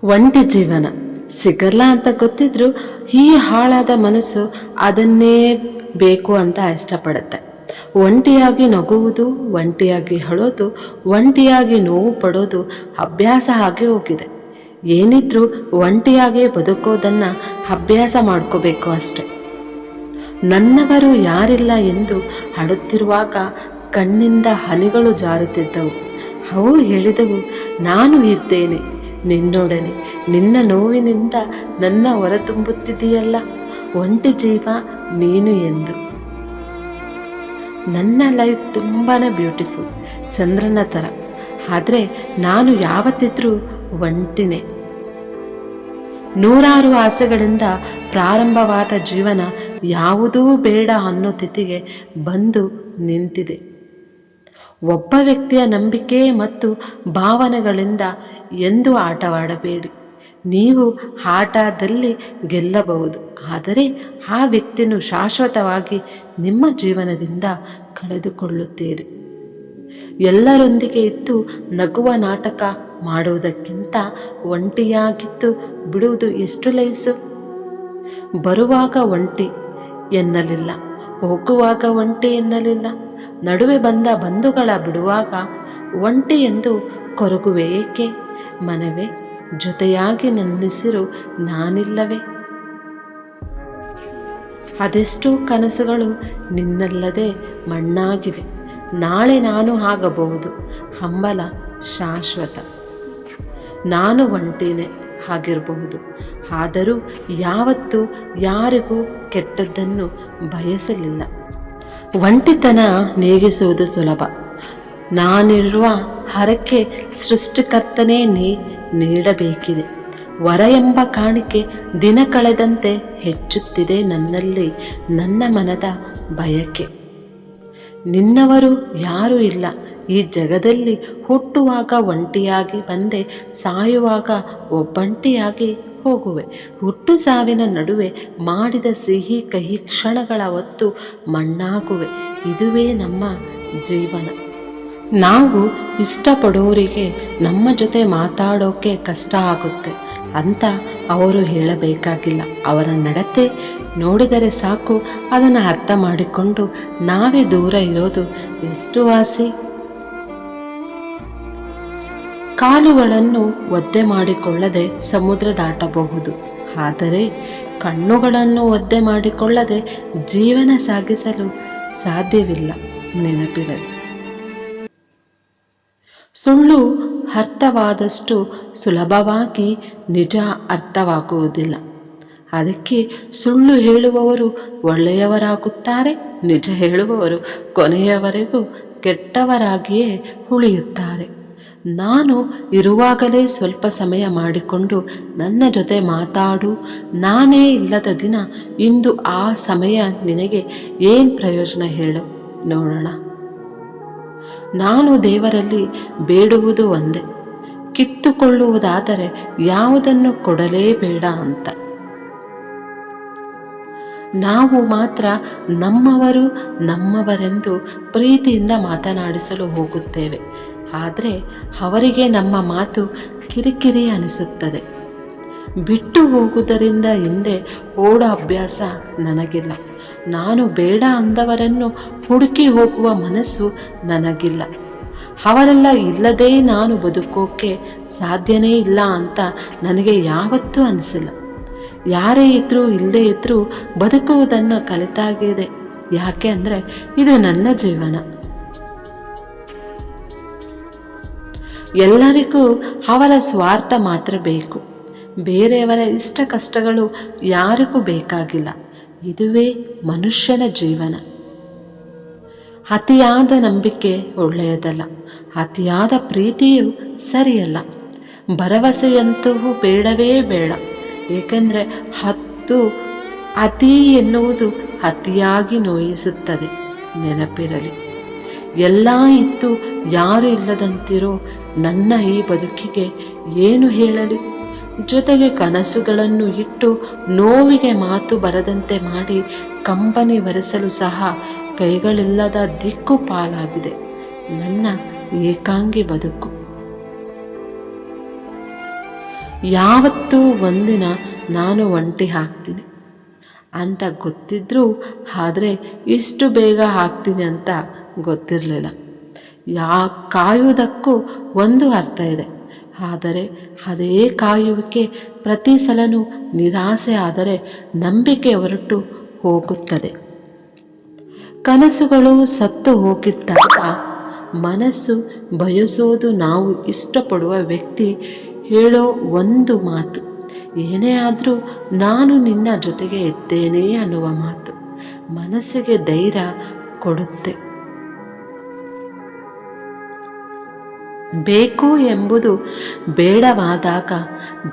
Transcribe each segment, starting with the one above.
ಒಂಟಿ ಜೀವನ ಸಿಗಲ್ಲ ಅಂತ ಗೊತ್ತಿದ್ರೂ ಈ ಹಾಳಾದ ಮನಸ್ಸು ಅದನ್ನೇ ಬೇಕು ಅಂತ ಇಷ್ಟಪಡುತ್ತೆ. ಒಂಟಿಯಾಗಿ ನಗುವುದು, ಒಂಟಿಯಾಗಿ ಅಳೋದು, ಒಂಟಿಯಾಗಿ ನೋವು ಪಡೋದು ಅಭ್ಯಾಸ ಆಗಿ ಹೋಗಿದೆ. ಏನಿದ್ರೂ ಒಂಟಿಯಾಗಿ ಬದುಕೋದನ್ನು ಅಭ್ಯಾಸ ಮಾಡ್ಕೋಬೇಕು ಅಷ್ಟೆ. ನನ್ನವರು ಯಾರಿಲ್ಲ ಎಂದು ಅಳುತ್ತಿರುವಾಗ ಕಣ್ಣಿಂದ ಹನಿಗಳು ಜಾರುತ್ತಿದ್ದವು. ಅವು ಹೇಳಿದವು, ನಾನು ಇದ್ದೇನೆ ನಿನ್ನೊಡನೆ, ನಿನ್ನ ನೋವಿನಿಂದ ನನ್ನ ಹೊರತುಂಬುತ್ತಿದೆಯಲ್ಲ ಒಂಟಿ ಜೀವ ನೀನು ಎಂದು. ನನ್ನ ಲೈಫ್ ತುಂಬಾ ಬ್ಯೂಟಿಫುಲ್, ಚಂದ್ರನ ಥರ. ಆದರೆ ನಾನು ಯಾವತ್ತಿದ್ರೂ ಒಂಟಿನೇ. ನೂರಾರು ಆಸೆಗಳಿಂದ ಪ್ರಾರಂಭವಾದ ಜೀವನ ಯಾವುದೂ ಬೇಡ ಅನ್ನೋ ತಿಥಿಗೆ ಬಂದು ನಿಂತಿದೆ. ಒಬ್ಬ ವ್ಯಕ್ತಿಯ ನಂಬಿಕೆ ಮತ್ತು ಭಾವನೆಗಳಿಂದ ಎಂದು ಆಟವಾಡಬೇಡಿ. ನೀವು ಆಟದಲ್ಲಿ ಗೆಲ್ಲಬಹುದು, ಆದರೆ ಆ ವ್ಯಕ್ತಿಯನ್ನು ಶಾಶ್ವತವಾಗಿ ನಿಮ್ಮ ಜೀವನದಿಂದ ಕಳೆದುಕೊಳ್ಳುತ್ತೀರಿ. ಎಲ್ಲರೊಂದಿಗೆ ಇದ್ದು ನಗುವ ನಾಟಕ ಮಾಡುವುದಕ್ಕಿಂತ ಒಂಟಿಯಾಗಿದ್ದು ಬಿಡುವುದು ಎಷ್ಟು ಲೇಸು. ಬರುವಾಗ ಒಂಟಿ ಎನ್ನಲಿಲ್ಲ, ಹೋಗುವಾಗ ಒಂಟಿ ಎನ್ನಲಿಲ್ಲ, ನಡುವೆ ಬಂದ ಬಂಧುಗಳ ಬಿಡುವಾಗ ಒಂಟಿ ಎಂದು ಕೊರಗುವೆ ಏಕೆ? ಮನವೇ, ಜೊತೆಯಾಗಿ ನನ್ನಿಸಿರು ನಾನಿಲ್ಲವೇ? ಅದೆಷ್ಟೋ ಕನಸುಗಳು ನಿನ್ನಲ್ಲದೆ ಮಣ್ಣಾಗಿವೆ. ನಾಳೆ ನಾನು ಆಗಬಹುದು, ಹಂಬಲ ಶಾಶ್ವತ. ನಾನು ಒಂಟಿನೇ ಆಗಿರಬಹುದು, ಆದರೂ ಯಾವತ್ತೂ ಯಾರಿಗೂ ಕೆಟ್ಟದ್ದನ್ನು ಬಯಸಲಿಲ್ಲ. ಒಂಟಿತನ ನೀಗಿಸುವುದು ಸುಲಭ. ನಾನಿರುವ ಹರಕೆ ಸೃಷ್ಟಿಕರ್ತನೇ ನೀಡಬೇಕಿದೆ. ವರ ಎಂಬ ಕಾಣಿಕೆ ದಿನ ಕಳೆದಂತೆ ಹೆಚ್ಚುತ್ತಿದೆ ನನ್ನಲ್ಲಿ ನನ್ನ ಮನದ ಬಯಕೆ. ನಿನ್ನವರು ಯಾರೂ ಇಲ್ಲ ಈ ಜಗದಲ್ಲಿ. ಹುಟ್ಟುವಾಗ ಒಂಟಿಯಾಗಿ ಬಂದೆ, ಸಾಯುವಾಗ ಒಬ್ಬಂಟಿಯಾಗಿ ಹೋಗುವೆ. ಹುಟ್ಟು ಸಾವಿನ ನಡುವೆ ಮಾಡಿದ ಸಿಹಿ ಕಹಿ ಕ್ಷಣಗಳ ಹೊತ್ತು ಮಣ್ಣಾಗುವೆ. ಇದುವೇ ನಮ್ಮ ಜೀವನ. ನಾವು ಇಷ್ಟಪಡೋರಿಗೆ ನಮ್ಮ ಜೊತೆ ಮಾತಾಡೋಕ್ಕೆ ಕಷ್ಟ ಆಗುತ್ತೆ ಅಂತ ಅವರು ಹೇಳಬೇಕಾಗಿಲ್ಲ. ಅವರ ನಡತೆ ನೋಡಿದರೆ ಸಾಕು, ಅದನ್ನು ಅರ್ಥ ಮಾಡಿಕೊಂಡು ನಾವೇ ದೂರ ಇರೋದು ಎಷ್ಟು ವಾಸಿ. ಕಾಲುಗಳನ್ನು ಒದ್ದೆ ಮಾಡಿಕೊಳ್ಳದೆ ಸಮುದ್ರ ದಾಟಬಹುದು, ಆದರೆ ಕಣ್ಣುಗಳನ್ನು ಒದ್ದೆ ಮಾಡಿಕೊಳ್ಳದೆ ಜೀವನ ಸಾಗಿಸಲು ಸಾಧ್ಯವಿಲ್ಲ. ನೆನಪಿರಲಿ. ಸುಳ್ಳು ಅರ್ಥವಾದಷ್ಟು ಸುಲಭವಾಗಿ ನಿಜ ಅರ್ಥವಾಗುವುದಿಲ್ಲ. ಅದಕ್ಕೆ ಸುಳ್ಳು ಹೇಳುವವರು ಒಳ್ಳೆಯವರಾಗುತ್ತಾರೆ, ನಿಜ ಹೇಳುವವರು ಕೊನೆಯವರೆಗೂ ಕೆಟ್ಟವರಾಗಿಯೇ ಉಳಿಯುತ್ತಾರೆ. ನಾನು ಇರುವಾಗಲೇ ಸ್ವಲ್ಪ ಸಮಯ ಮಾಡಿಕೊಂಡು ನನ್ನ ಜೊತೆ ಮಾತಾಡು. ನಾನೇ ಇಲ್ಲದ ದಿನ ಇಂದು ಆ ಸಮಯ ನಿನಗೆ ಏನು ಪ್ರಯೋಜನ ಹೇಳು ನೋಡೋಣ. ನಾನು ದೇವರಲ್ಲಿ ಬೇಡುವುದು ಒಂದೇ, ಕಿತ್ತುಕೊಳ್ಳುವುದಾದರೆ ಯಾವುದನ್ನು ಕೊಡಲೇಬೇಡ ಅಂತ. ನಾವು ಮಾತ್ರ ನಮ್ಮವರು ನಮ್ಮವರೆಂದು ಪ್ರೀತಿಯಿಂದ ಮಾತನಾಡಿಸಲು ಹೋಗುತ್ತೇವೆ, ಆದರೆ ಅವರಿಗೆ ನಮ್ಮ ಮಾತು ಕಿರಿಕಿರಿ ಅನಿಸುತ್ತದೆ. ಬಿಟ್ಟು ಹೋಗುವುದರಿಂದ ಹಿಂದೆ ಓಡೋ ಅಭ್ಯಾಸ ನನಗಿಲ್ಲ. ನಾನು ಬೇಡ ಅಂದವರನ್ನು ಹುಡುಕಿ ಹೋಗುವ ಮನಸ್ಸು ನನಗಿಲ್ಲ. ಅವರೆಲ್ಲ ಇಲ್ಲದೇ ನಾನು ಬದುಕೋಕ್ಕೆ ಸಾಧ್ಯನೇ ಇಲ್ಲ ಅಂತ ನನಗೆ ಯಾವತ್ತೂ ಅನಿಸಿಲ್ಲ. ಯಾರೇ ಇದ್ದರೂ ಇಲ್ಲದೇ ಇದ್ದರೂ ಬದುಕುವುದನ್ನು ಕಲಿತಾಗಿದೆ. ಯಾಕೆ ಅಂದರೆ ಇದು ನನ್ನ ಜೀವನ. ಎಲ್ಲರಿಗೂ ಅವರ ಸ್ವಾರ್ಥ ಮಾತ್ರ ಬೇಕು, ಬೇರೆಯವರ ಇಷ್ಟ ಕಷ್ಟಗಳು ಯಾರಿಗೂ ಬೇಕಾಗಿಲ್ಲ. ಇದುವೇ ಮನುಷ್ಯನ ಜೀವನ. ಅತಿಯಾದ ನಂಬಿಕೆ ಒಳ್ಳೆಯದಲ್ಲ, ಅತಿಯಾದ ಪ್ರೀತಿಯೂ ಸರಿಯಲ್ಲ. ಭರವಸೆಯಂತೂ ಬೇಡವೇ ಬೇಡ, ಏಕೆಂದರೆ ಅತಿ ಎನ್ನುವುದು ಅತಿಯಾಗಿ ನೋಯಿಸುತ್ತದೆ. ನೆನಪಿರಲಿ. ಎಲ್ಲ ಇತ್ತು ಯಾರು ಇಲ್ಲದಂತಿರೋ ನನ್ನ ಈ ಬದುಕಿಗೆ ಏನು ಹೇಳಲಿ? ಜೊತೆಗೆ ಕನಸುಗಳನ್ನು ಇಟ್ಟು ನೋವಿಗೆ ಮಾತು ಬರದಂತೆ ಮಾಡಿ ಕಂಬನಿ ಒರೆಸಲು ಸಹ ಕೈಗಳಿಲ್ಲದ ದಿಕ್ಕು ಪಾಲಾಗಿದೆ ನನ್ನ ಏಕಾಂಗಿ ಬದುಕು. ಯಾವತ್ತೂ ಒಂದಿನ ನಾನು ಒಂಟಿ ಹಾಕ್ತೀನಿ ಅಂತ ಗೊತ್ತಿದ್ರೂ, ಆದರೆ ಇಷ್ಟು ಬೇಗ ಹಾಕ್ತೀನಿ ಅಂತ ಗೊತ್ತಿರಲಿಲ್ಲ. ಕಾಯುವುದಕ್ಕೂ ಒಂದು ಅರ್ಥ ಇದೆ, ಆದರೆ ಅದೇ ಕಾಯುವಿಕೆ ಪ್ರತಿ ಸಲನೂ ನಿರಾಸೆ ಆದರೆ ನಂಬಿಕೆ ಹೊರಟು ಹೋಗುತ್ತದೆ. ಕನಸುಗಳು ಸತ್ತು ಹೋಗಿದ್ದಾಗ ಮನಸ್ಸು ಬಯಸೋದು ನಾವು ಇಷ್ಟಪಡುವ ವ್ಯಕ್ತಿ ಹೇಳೋ ಒಂದು ಮಾತು, ಏನೇ ಆದರೂ ನಾನು ನಿನ್ನ ಜೊತೆಗೆ ಇದ್ದೇನೆ ಅನ್ನುವ ಮಾತು ಮನಸ್ಸಿಗೆ ಧೈರ್ಯ ಕೊಡುತ್ತೆ. ಬೇಕು ಎಂಬುದು ಬೇಡವಾದಾಗ,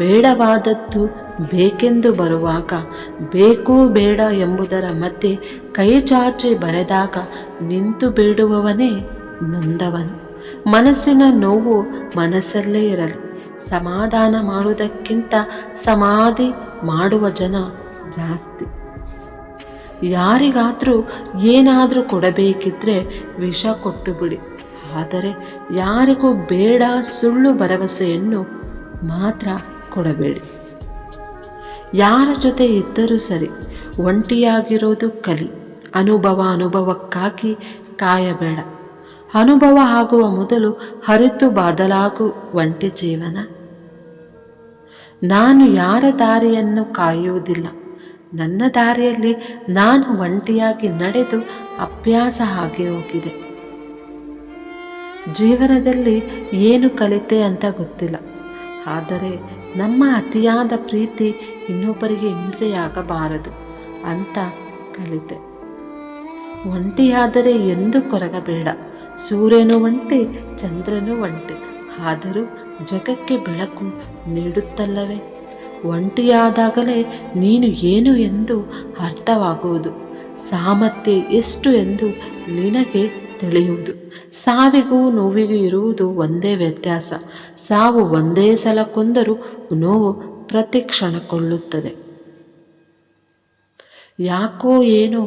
ಬೇಡವಾದದ್ದು ಬೇಕೆಂದು ಬರುವಾಗ, ಬೇಕು ಬೇಡ ಎಂಬುದರ ಮಧ್ಯೆ ಕೈ ಚಾಚಿ ಬರೆದಾಗ ನಿಂತು ಬೇಡುವವನೇ ನೊಂದವನು. ಮನಸ್ಸಿನ ನೋವು ಮನಸ್ಸಲ್ಲೇ ಇರಲಿ. ಸಮಾಧಾನ ಮಾಡುವುದಕ್ಕಿಂತ ಸಮಾಧಿ ಮಾಡುವ ಜನ ಜಾಸ್ತಿ. ಯಾರಿಗಾದರೂ ಏನಾದರೂ ಕೊಡಬೇಕಿದ್ರೆ ವಿಷ ಕೊಟ್ಟು ಬಿಡಿ, ಆದರೆ ಯಾರಿಗೂ ಬೇಡ ಸುಳ್ಳು ಭರವಸೆಯನ್ನು ಮಾತ್ರ ಕೊಡಬೇಡಿ. ಯಾರ ಜೊತೆ ಇದ್ದರೂ ಸರಿ, ಒಂಟಿಯಾಗಿರೋದು ಕಲಿ. ಅನುಭವಕ್ಕಾಗಿ ಕಾಯಬೇಡ. ಅನುಭವ ಆಗುವ ಮೊದಲು ಹರಿತು ಬದಲಾಗು ಒಂಟಿ ಜೀವನ. ನಾನು ಯಾರ ದಾರಿಯನ್ನು ಕಾಯುವುದಿಲ್ಲ, ನನ್ನ ದಾರಿಯಲ್ಲಿ ನಾನು ಒಂಟಿಯಾಗಿ ನಡೆದು ಅಭ್ಯಾಸ ಆಗಿ ಹೋಗಿದೆ. ಜೀವನದಲ್ಲಿ ಏನು ಕಲಿತೆ ಅಂತ ಗೊತ್ತಿಲ್ಲ, ಆದರೆ ನಮ್ಮ ಅತಿಯಾದ ಪ್ರೀತಿ ಇನ್ನೊಬ್ಬರಿಗೆ ಹಿಂಸೆಯಾಗಬಾರದು ಅಂತ ಕಲಿತೆ. ಒಂಟಿಯಾದರೆ ಎಂದು ಕೊರಗಬೇಡ. ಸೂರ್ಯನು ಒಂಟಿ, ಚಂದ್ರನು ಒಂಟಿ, ಆದರೂ ಜಗಕ್ಕೆ ಬೆಳಕು ನೀಡುತ್ತಲ್ಲವೇ. ಒಂಟಿಯಾದಾಗಲೇ ನೀನು ಏನು ಎಂದು ಅರ್ಥವಾಗುವುದು, ಸಾಮರ್ಥ್ಯ ಎಷ್ಟು ಎಂದು ನಿನಗೆ ತಿಳಿಯುವುದು. ಸಾವಿಗೂ ನೋವಿಗೂ ಇರುವುದು ಒಂದೇ ವ್ಯತ್ಯಾಸ. ಸಾವು ಒಂದೇ ಸಲ ಕೊಂದರೂ ನೋವು ಪ್ರತಿ ಕ್ಷಣ ಕೊಳ್ಳುತ್ತದೆ. ಯಾಕೋ ಏನೋ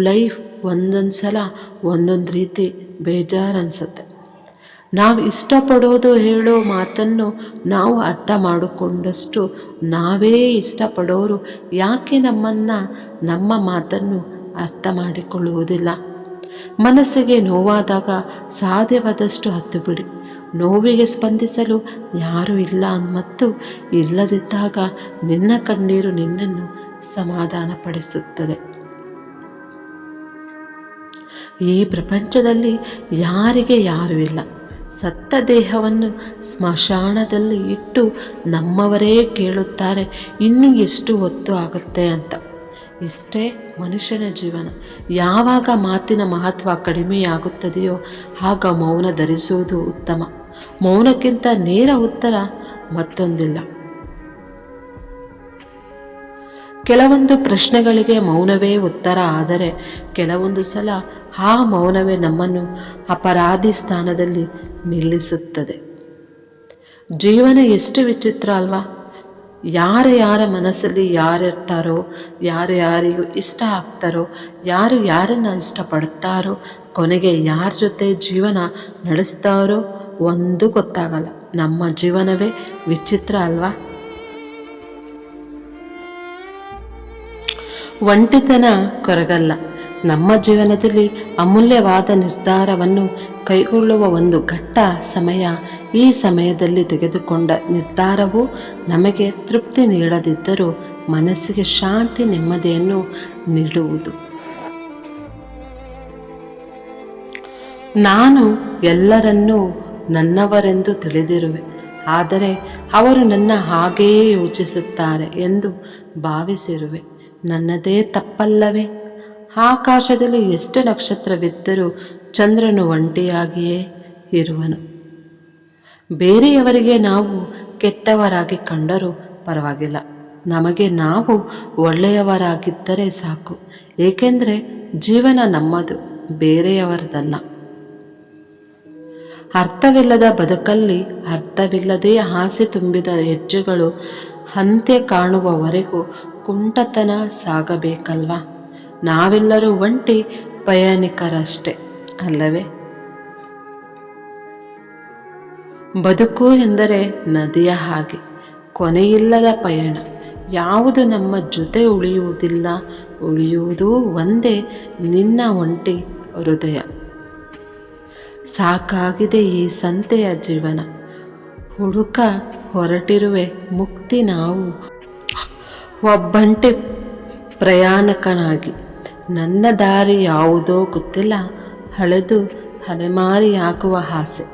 ಲೈಫ್ ಒಂದೊಂದು ಸಲ ಒಂದೊಂದು ರೀತಿ ಬೇಜಾರನ್ಸುತ್ತೆ. ನಾವು ಇಷ್ಟಪಡೋದು ಹೇಳೋ ಮಾತನ್ನು ನಾವು ಅರ್ಥ ಮಾಡಿಕೊಂಡಷ್ಟು ನಾವೇ ಇಷ್ಟಪಡೋರು ಯಾಕೆ ನಮ್ಮ ಮಾತನ್ನು ಅರ್ಥ ಮಾಡಿಕೊಳ್ಳುವುದಿಲ್ಲ? ಮನಸ್ಸಿಗೆ ನೋವಾದಾಗ ಸಾಧ್ಯವಾದಷ್ಟು ಹತ್ತು ಬಿಡಿ. ನೋವಿಗೆ ಸ್ಪಂದಿಸಲು ಯಾರೂ ಇಲ್ಲ ಮತ್ತು ಇಲ್ಲದಿದ್ದಾಗ ನಿನ್ನ ಕಣ್ಣೀರು ನಿನ್ನನ್ನು ಸಮಾಧಾನಪಡಿಸುತ್ತದೆ. ಈ ಪ್ರಪಂಚದಲ್ಲಿ ಯಾರಿಗೆ ಯಾರೂ ಇಲ್ಲ. ಸತ್ತ ದೇಹವನ್ನು ಸ್ಮಶಾನದಲ್ಲಿ ಇಟ್ಟು ನಮ್ಮವರೇ ಕೇಳುತ್ತಾರೆ, ಇನ್ನೂ ಎಷ್ಟು ಹೊತ್ತು ಆಗುತ್ತೆ ಅಂತ. ಇಷ್ಟೇ ಮನುಷ್ಯನ ಜೀವನ. ಯಾವಾಗ ಮಾತಿನ ಮಹತ್ವ ಕಡಿಮೆಯಾಗುತ್ತದೆಯೋ ಆಗ ಮೌನ ಧರಿಸುವುದು ಉತ್ತಮ. ಮೌನಕ್ಕಿಂತ ನೇರ ಉತ್ತರ ಮತ್ತೊಂದಿಲ್ಲ. ಕೆಲವೊಂದು ಪ್ರಶ್ನೆಗಳಿಗೆ ಮೌನವೇ ಉತ್ತರ, ಆದರೆ ಕೆಲವೊಂದು ಸಲ ಆ ಮೌನವೇ ನಮ್ಮನ್ನು ಅಪರಾಧಿ ಸ್ಥಾನದಲ್ಲಿ ನಿಲ್ಲಿಸುತ್ತದೆ. ಜೀವನ ಎಷ್ಟು ವಿಚಿತ್ರ ಅಲ್ವಾ? ಯಾರ ಮನಸ್ಸಲ್ಲಿ ಯಾರಿರ್ತಾರೋ, ಯಾರಿಗೂ ಇಷ್ಟ ಆಗ್ತಾರೋ, ಯಾರನ್ನು ಇಷ್ಟಪಡ್ತಾರೋ, ಕೊನೆಗೆ ಯಾರ ಜೊತೆ ಜೀವನ ನಡೆಸ್ತಾರೋ ಒಂದು ಗೊತ್ತಾಗಲ್ಲ. ನಮ್ಮ ಜೀವನವೇ ವಿಚಿತ್ರ ಅಲ್ವಾ? ಒಂಟಿತನ ಕೊರಗಲ್ಲ. ನಮ್ಮ ಜೀವನದಲ್ಲಿ ಅಮೂಲ್ಯವಾದ ನಿರ್ಧಾರವನ್ನು ಕೈಗೊಳ್ಳುವ ಒಂದು ಘಟ್ಟ ಸಮಯ. ಈ ಸಮಯದಲ್ಲಿ ತೆಗೆದುಕೊಂಡ ನಿರ್ಧಾರವು ನಮಗೆ ತೃಪ್ತಿ ನೀಡದಿದ್ದರೂ ಮನಸ್ಸಿಗೆ ಶಾಂತಿ ನೆಮ್ಮದಿಯನ್ನು ನೀಡುವುದು. ನಾನು ಎಲ್ಲರನ್ನೂ ನನ್ನವರೆಂದು ತಿಳಿದಿರುವೆ, ಆದರೆ ಅವರು ನನ್ನ ಹಾಗೆಯೇ ಯೋಚಿಸುತ್ತಾರೆ ಎಂದು ಭಾವಿಸಿರುವೆ. ನನ್ನದೇ ತಪ್ಪಲ್ಲವೇ? ಆಕಾಶದಲ್ಲಿ ಎಷ್ಟು ನಕ್ಷತ್ರವಿದ್ದರೂ ಚಂದ್ರನು ಒಂಟಿಯಾಗಿಯೇ ಇರುವನು. ಬೇರೆಯವರಿಗೆ ನಾವು ಕೆಟ್ಟವರಾಗಿ ಕಂಡರೂ ಪರವಾಗಿಲ್ಲ, ನಮಗೆ ನಾವು ಒಳ್ಳೆಯವರಾಗಿದ್ದರೆ ಸಾಕು. ಏಕೆಂದರೆ ಜೀವನ ನಮ್ಮದು, ಬೇರೆಯವರದಲ್ಲ. ಅರ್ಥವಿಲ್ಲದ ಬದುಕಲ್ಲಿ ಅರ್ಥವಿಲ್ಲದೆ ಆಸೆ ತುಂಬಿದ ಹೆಜ್ಜೆಗಳು ಅಂತ್ಯ ಕಾಣುವವರೆಗೂ ಕುಂಟತನ ಸಾಗಬೇಕಲ್ವಾ? ನಾವೆಲ್ಲರೂ ಒಂಟಿ ಪ್ರಯಾಣಿಕರಷ್ಟೇ ಅಲ್ಲವೇ? ಬದುಕು ಎಂದರೆ ನದಿಯ ಹಾಗೆ, ಕೊನೆಯಿಲ್ಲದ ಪಯಣ. ಯಾವುದು ನಮ್ಮ ಜೊತೆ ಉಳಿಯುವುದಿಲ್ಲ, ಉಳಿಯುವುದೂ ಒಂದೇ ನಿನ್ನ ಒಂಟಿ ಹೃದಯ. ಸಾಕಾಗಿದೆ ಈ ಸಂತೆಯ ಜೀವನ, ಹುಡುಕ ಹೊರಟಿರುವೆ ಮುಕ್ತಿ ನಾವು. ಒಬ್ಬಂಟಿ ಪ್ರಯಾಣಿಕನಾಗಿ ನನ್ನ ದಾರಿ ಯಾವುದೋ ಗೊತ್ತಿಲ್ಲ, ಹಳೆದು ಅಲೆಮಾರಿಯಾಗುವ ಆಸೆ.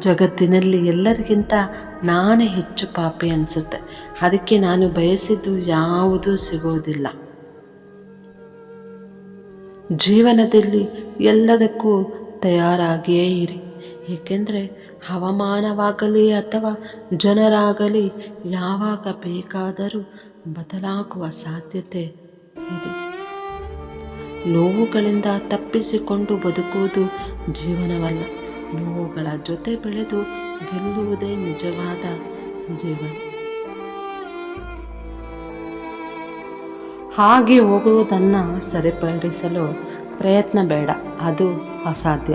ಜಗತ್ತಿನಲ್ಲಿ ಎಲ್ಲರಿಗಿಂತ ನಾನೇ ಹೆಚ್ಚು ಪಾಪಿ ಅನಿಸುತ್ತೆ. ಅದಕ್ಕೆ ನಾನು ಬಯಸಿದ್ದು ಯಾವುದೂ ಸಿಗೋದಿಲ್ಲ. ಜೀವನದಲ್ಲಿ ಎಲ್ಲದಕ್ಕೂ ತಯಾರಾಗಿಯೇ ಇರಿ, ಏಕೆಂದರೆ ಹವಾಮಾನವಾಗಲಿ ಅಥವಾ ಜನರಾಗಲಿ ಯಾವಾಗ ಬೇಕಾದರೂ ಬದಲಾಗುವ ಸಾಧ್ಯತೆ ಇದೆ. ನೋವುಗಳಿಂದ ತಪ್ಪಿಸಿಕೊಂಡು ಬದುಕುವುದು ಜೀವನವಲ್ಲ, ನೋವುಗಳ ಜೊತೆ ಬೆಳೆದು ಗೆಲ್ಲುವುದೇ ನಿಜವಾದ ಜೀವನ. ಹಾಗೆ ಹೋಗುವುದನ್ನು ಸರಿಪಡಿಸಲು ಪ್ರಯತ್ನ ಬೇಡ, ಅದು ಅಸಾಧ್ಯ.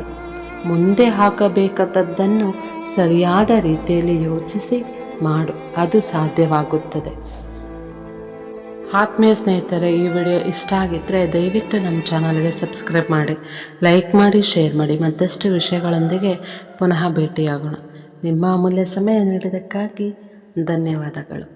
ಮುಂದೆ ಹಾಕಬೇಕಾದದ್ದನ್ನು ಸರಿಯಾದ ರೀತಿಯಲ್ಲಿ ಯೋಚಿಸಿ ಮಾಡು, ಅದು ಸಾಧ್ಯವಾಗುತ್ತದೆ. ಆತ್ಮೀಯ ಸ್ನೇಹಿತರೆ, ಈ ವಿಡಿಯೋ ಇಷ್ಟ ಆಗಿದ್ದರೆ ದಯವಿಟ್ಟು ನಮ್ಮ ಚಾನಲ್ಗೆ ಸಬ್ಸ್ಕ್ರೈಬ್ ಮಾಡಿ, ಲೈಕ್ ಮಾಡಿ, ಶೇರ್ ಮಾಡಿ. ಮತ್ತಷ್ಟು ವಿಷಯಗಳೊಂದಿಗೆ ಪುನಃ ಭೇಟಿಯಾಗೋಣ. ನಿಮ್ಮ ಅಮೂಲ್ಯ ಸಮಯ ನೀಡಿದ್ದಕ್ಕಾಗಿ ಧನ್ಯವಾದಗಳು.